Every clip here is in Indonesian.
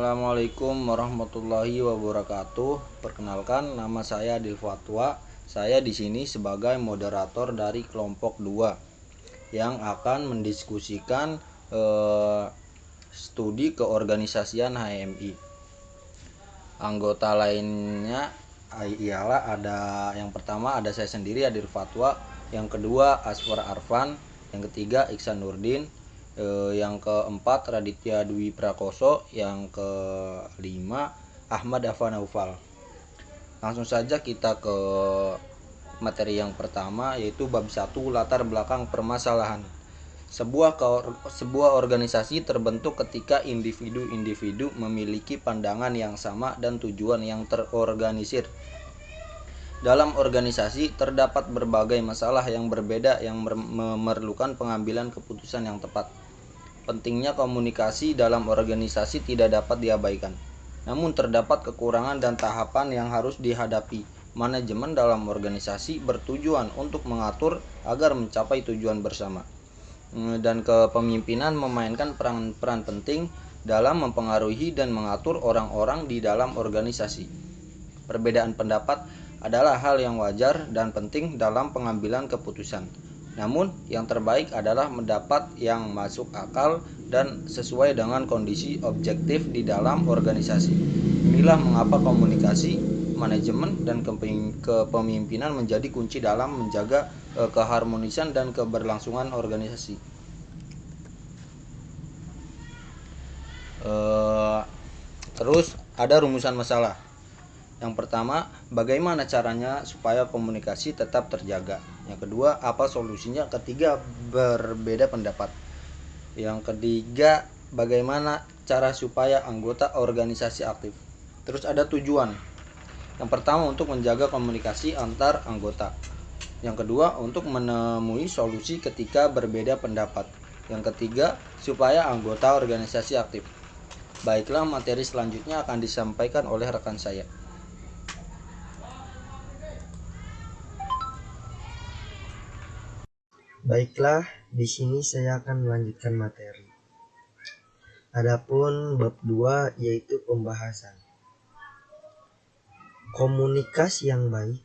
Assalamualaikum warahmatullahi wabarakatuh. Perkenalkan, nama saya Adil Fatwa. Saya di sini sebagai moderator dari kelompok 2 yang akan mendiskusikan studi keorganisasian HMI. Anggota lainnya ialah ada yang pertama ada saya sendiri Adil Fatwa, yang kedua Asfar Arfan, yang ketiga Iksan Nurdin, yang keempat Raditya Dwi Prakoso, yang kelima Ahmad Afan Naufal. Langsung saja kita ke materi yang pertama, yaitu bab 1, latar belakang permasalahan. Sebuah organisasi terbentuk ketika individu-individu memiliki pandangan yang sama dan tujuan yang terorganisir. Dalam organisasi terdapat berbagai masalah yang berbeda yang memerlukan pengambilan keputusan yang tepat. Pentingnya komunikasi dalam organisasi tidak dapat diabaikan. Namun terdapat kekurangan dan tahapan yang harus dihadapi. Manajemen dalam organisasi bertujuan untuk mengatur agar mencapai tujuan bersama. Dan kepemimpinan memainkan peran penting dalam mempengaruhi dan mengatur orang-orang di dalam organisasi. Perbedaan pendapat adalah hal yang wajar dan penting dalam pengambilan keputusan. Namun, yang terbaik adalah mendapat yang masuk akal dan sesuai dengan kondisi objektif di dalam organisasi. Inilah mengapa komunikasi, manajemen, dan kepemimpinan menjadi kunci dalam menjaga keharmonisan dan keberlangsungan organisasi. Terus ada rumusan masalah. Yang pertama, bagaimana caranya supaya komunikasi tetap terjaga. Yang kedua, apa solusinya. Ketiga, berbeda pendapat. Yang ketiga, bagaimana cara supaya anggota organisasi aktif. Terus ada tujuan. Yang pertama, untuk menjaga komunikasi antar anggota. Yang kedua, untuk menemui solusi ketika berbeda pendapat. Yang ketiga, supaya anggota organisasi aktif. Baiklah, materi selanjutnya akan disampaikan oleh rekan saya. Baiklah, di sini saya akan melanjutkan materi. Adapun bab 2 yaitu pembahasan. Komunikasi yang baik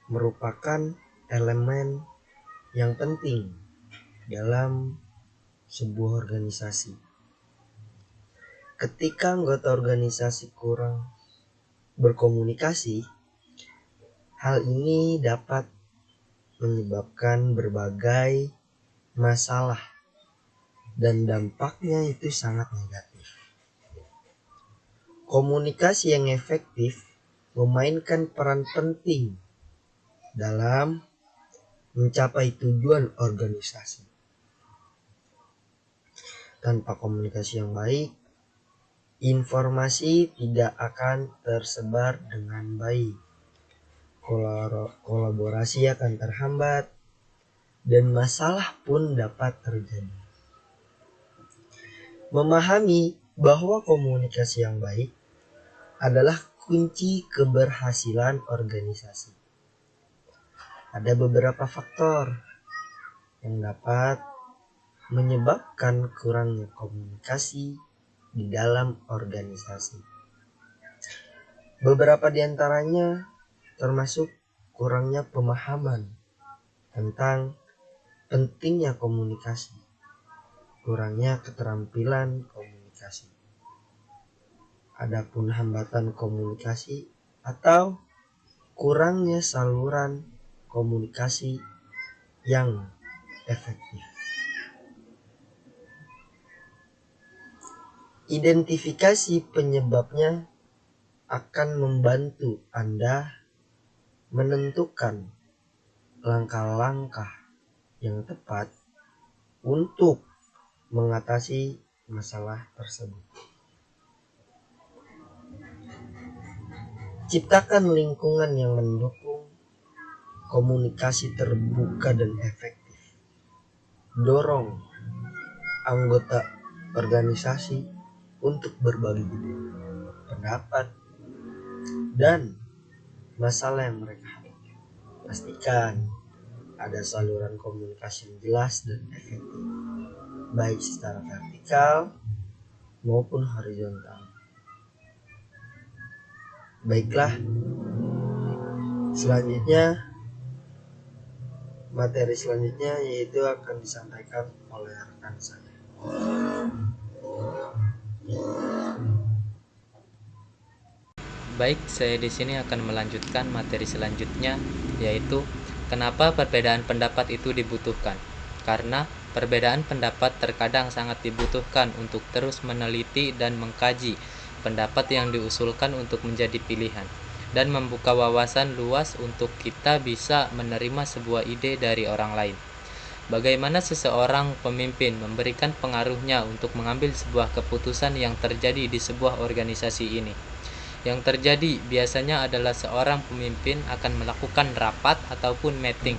merupakan elemen yang penting dalam sebuah organisasi. Ketika anggota organisasi kurang berkomunikasi, hal ini dapat menyebabkan berbagai masalah dan dampaknya itu sangat negatif. Komunikasi yang efektif memainkan peran penting dalam mencapai tujuan organisasi. Tanpa komunikasi yang baik, informasi tidak akan tersebar dengan baik. Kolaborasi akan terhambat dan masalah pun dapat terjadi. Memahami bahwa komunikasi yang baik adalah kunci keberhasilan organisasi. Ada beberapa faktor yang dapat menyebabkan kurangnya komunikasi di dalam organisasi. Beberapa di antaranya termasuk kurangnya pemahaman tentang pentingnya komunikasi, kurangnya keterampilan komunikasi. Adapun hambatan komunikasi atau kurangnya saluran komunikasi yang efektif. Identifikasi penyebabnya akan membantu Anda menentukan langkah-langkah yang tepat untuk mengatasi masalah tersebut. Ciptakan lingkungan yang mendukung komunikasi terbuka dan efektif. Dorong anggota organisasi untuk berbagi pendapat dan masalah yang mereka hadapi. Pastikan ada saluran komunikasi yang jelas dan efektif, baik secara vertikal maupun horizontal. Baiklah, selanjutnya materi selanjutnya yaitu akan disampaikan oleh rekan saya. Baik, saya di sini akan melanjutkan materi selanjutnya, yaitu kenapa perbedaan pendapat itu dibutuhkan. Karena perbedaan pendapat terkadang sangat dibutuhkan untuk terus meneliti dan mengkaji pendapat yang diusulkan untuk menjadi pilihan, dan membuka wawasan luas untuk kita bisa menerima sebuah ide dari orang lain. Bagaimana seseorang pemimpin memberikan pengaruhnya untuk mengambil sebuah keputusan yang terjadi di sebuah organisasi ini. Yang terjadi biasanya adalah seorang pemimpin akan melakukan rapat ataupun meeting.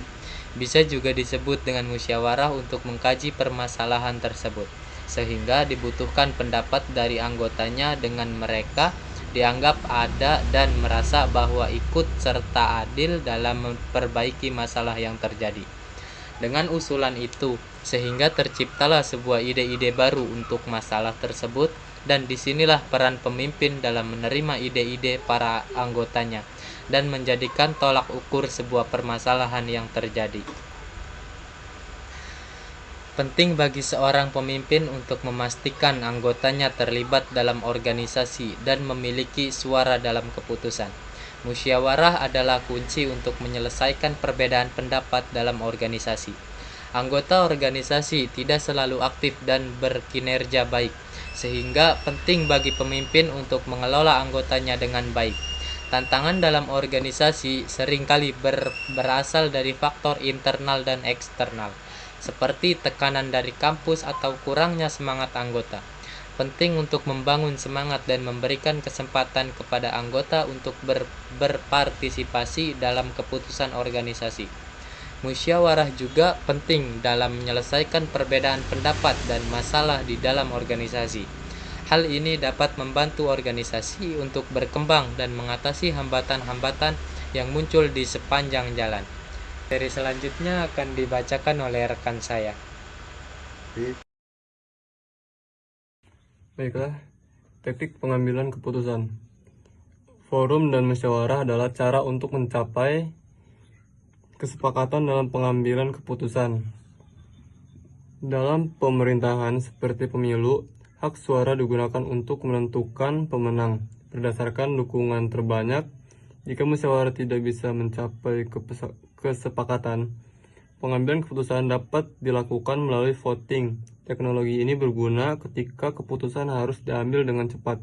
Bisa juga disebut dengan musyawarah untuk mengkaji permasalahan tersebut, sehingga dibutuhkan pendapat dari anggotanya dengan mereka dianggap ada dan merasa bahwa ikut serta adil dalam memperbaiki masalah yang terjadi. Dengan usulan itu, sehingga terciptalah sebuah ide-ide baru untuk masalah tersebut, dan disinilah peran pemimpin dalam menerima ide-ide para anggotanya dan menjadikan tolak ukur sebuah permasalahan yang terjadi. Penting bagi seorang pemimpin untuk memastikan anggotanya terlibat dalam organisasi dan memiliki suara dalam keputusan. Musyawarah adalah kunci untuk menyelesaikan perbedaan pendapat dalam organisasi. Anggota organisasi tidak selalu aktif dan berkinerja baik, sehingga penting bagi pemimpin untuk mengelola anggotanya dengan baik. Tantangan dalam organisasi seringkali berasal dari faktor internal dan eksternal, seperti tekanan dari kampus atau kurangnya semangat anggota. Penting untuk membangun semangat dan memberikan kesempatan kepada anggota untuk berpartisipasi dalam keputusan organisasi. Musyawarah juga penting dalam menyelesaikan perbedaan pendapat dan masalah di dalam organisasi. Hal ini dapat membantu organisasi untuk berkembang dan mengatasi hambatan-hambatan yang muncul di sepanjang jalan. Materi selanjutnya akan dibacakan oleh rekan saya. Baiklah, teknik pengambilan keputusan. Forum dan musyawarah adalah cara untuk mencapai kesepakatan dalam pengambilan keputusan. Dalam pemerintahan seperti pemilu, hak suara digunakan untuk menentukan pemenang berdasarkan dukungan terbanyak. Jika musyawarah tidak bisa mencapai kesepakatan, pengambilan keputusan dapat dilakukan melalui voting. Teknologi ini berguna ketika keputusan harus diambil dengan cepat.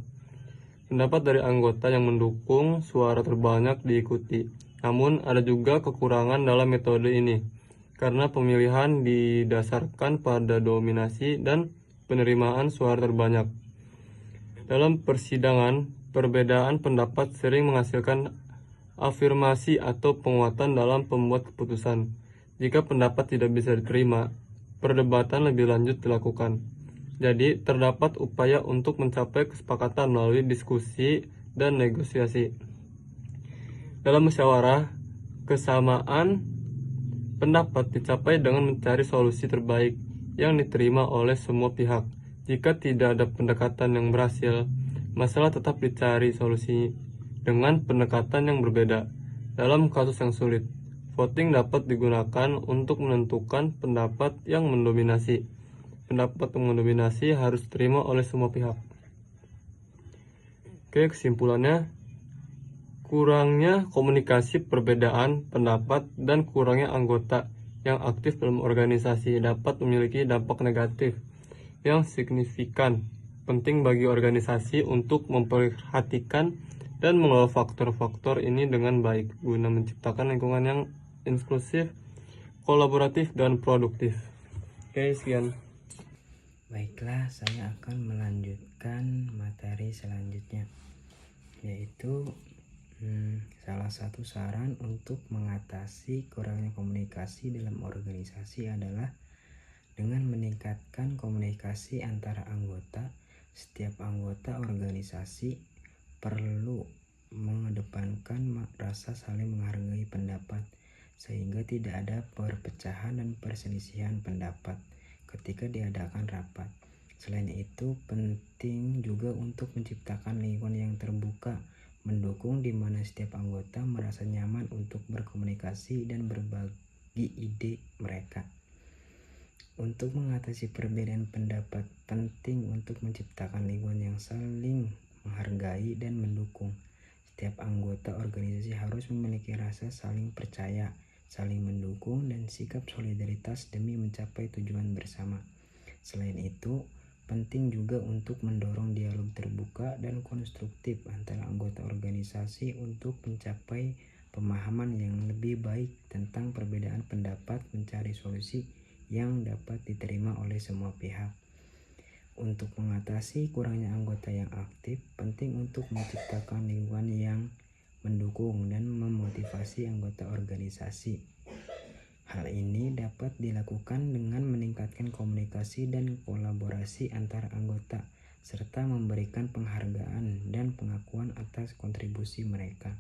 Pendapat dari anggota yang mendukung suara terbanyak diikuti. Namun, ada juga kekurangan dalam metode ini, karena pemilihan didasarkan pada dominasi dan penerimaan suara terbanyak. Dalam persidangan, perbedaan pendapat sering menghasilkan afirmasi atau penguatan dalam pembuat keputusan. Jika pendapat tidak bisa diterima, perdebatan lebih lanjut dilakukan. Jadi, terdapat upaya untuk mencapai kesepakatan melalui diskusi dan negosiasi. Dalam musyawarah, kesamaan pendapat dicapai dengan mencari solusi terbaik yang diterima oleh semua pihak. Jika tidak ada pendekatan yang berhasil, masalah tetap dicari solusi dengan pendekatan yang berbeda. Dalam kasus yang sulit, voting dapat digunakan untuk menentukan pendapat yang mendominasi. Pendapat yang mendominasi harus diterima oleh semua pihak. Oke, kesimpulannya, kurangnya komunikasi perbedaan pendapat dan kurangnya anggota yang aktif dalam organisasi dapat memiliki dampak negatif yang signifikan. Penting bagi organisasi untuk memperhatikan dan mengelola faktor-faktor ini dengan baik guna menciptakan lingkungan yang inklusif, kolaboratif, dan produktif. Oke, sekian. Baiklah, saya akan melanjutkan materi selanjutnya, yaitu salah satu saran untuk mengatasi kurangnya komunikasi dalam organisasi adalah dengan meningkatkan komunikasi antara anggota. Setiap anggota organisasi perlu mengedepankan rasa saling menghargai pendapat, sehingga tidak ada perpecahan dan perselisihan pendapat ketika diadakan rapat. Selain itu, penting juga untuk menciptakan lingkungan yang terbuka mendukung di mana setiap anggota merasa nyaman untuk berkomunikasi dan berbagi ide mereka. Untuk mengatasi perbedaan pendapat, penting untuk menciptakan lingkungan yang saling menghargai dan mendukung. Setiap anggota organisasi harus memiliki rasa saling percaya, saling mendukung, dan sikap solidaritas demi mencapai tujuan bersama. Selain itu, penting juga untuk mendorong dialog terbuka dan konstruktif antara anggota organisasi untuk mencapai pemahaman yang lebih baik tentang perbedaan pendapat, mencari solusi yang dapat diterima oleh semua pihak. Untuk mengatasi kurangnya anggota yang aktif, penting untuk menciptakan lingkungan yang mendukung dan memotivasi anggota organisasi. Hal ini dapat dilakukan dengan meningkatkan komunikasi dan kolaborasi antar anggota, serta memberikan penghargaan dan pengakuan atas kontribusi mereka.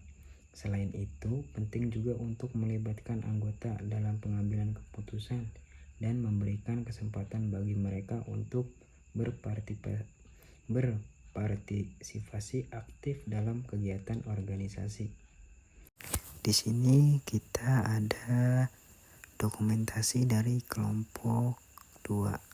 Selain itu, penting juga untuk melibatkan anggota dalam pengambilan keputusan dan memberikan kesempatan bagi mereka untuk berpartisipasi aktif dalam kegiatan organisasi. Di sini kita ada dokumentasi dari kelompok 2.